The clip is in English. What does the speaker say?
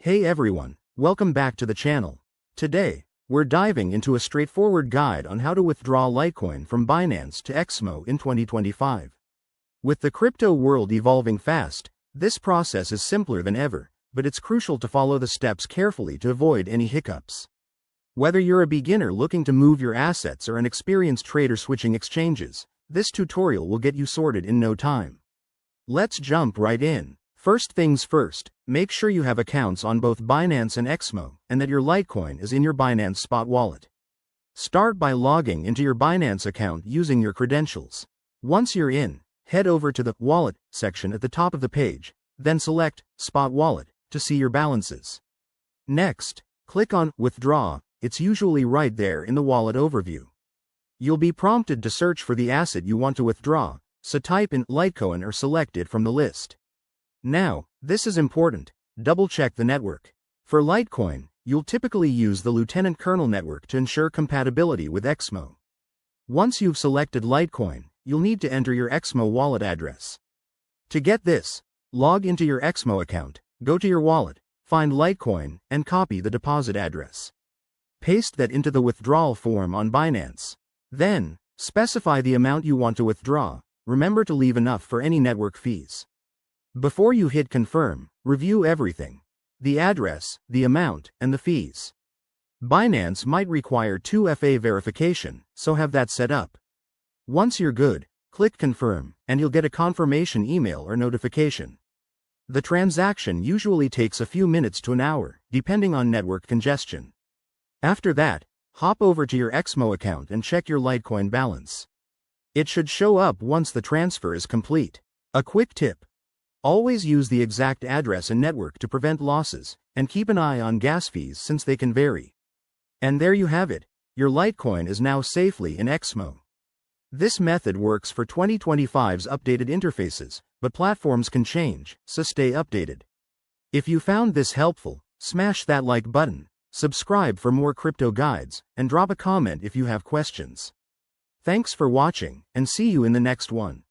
Hey everyone, welcome back to the channel. Today, we're diving into a straightforward guide on how to withdraw Litecoin from Binance to Exmo in 2025. With the crypto world evolving fast, this process is simpler than ever, but it's crucial to follow the steps carefully to avoid any hiccups. Whether you're a beginner looking to move your assets or an experienced trader switching exchanges, this tutorial will get you sorted in no time. Let's jump right in. First things first, make sure you have accounts on both Binance and Exmo, and that your Litecoin is in your Binance spot wallet. Start by logging into your Binance account using your credentials. Once you're in, head over to the Wallet section at the top of the page, then select Spot Wallet to see your balances. Next, click on Withdraw. It's usually right there in the wallet overview. You'll be prompted to search for the asset you want to withdraw, so type in Litecoin or select it from the list. Now, this is important, double-check the network. For Litecoin, you'll typically use the Lieutenant Kernel network to ensure compatibility with Exmo. Once you've selected Litecoin, you'll need to enter your Exmo wallet address. To get this, log into your Exmo account, go to your wallet, find Litecoin, and copy the deposit address. Paste that into the withdrawal form on Binance. Then, specify the amount you want to withdraw. Remember to leave enough for any network fees. Before you hit confirm, review everything: the address, the amount, and the fees. Binance might require 2FA verification, so have that set up. Once you're good, click confirm, and you'll get a confirmation email or notification. The transaction usually takes a few minutes to an hour, depending on network congestion. After that, hop over to your Exmo account and check your Litecoin balance. It should show up once the transfer is complete. A quick tip: always use the exact address and network to prevent losses, and keep an eye on gas fees since they can vary. And there you have it, your Litecoin is now safely in Exmo. This method works for 2025's updated interfaces, but platforms can change, so stay updated. If you found this helpful, smash that like button, subscribe for more crypto guides, and drop a comment if you have questions. Thanks for watching, and see you in the next one.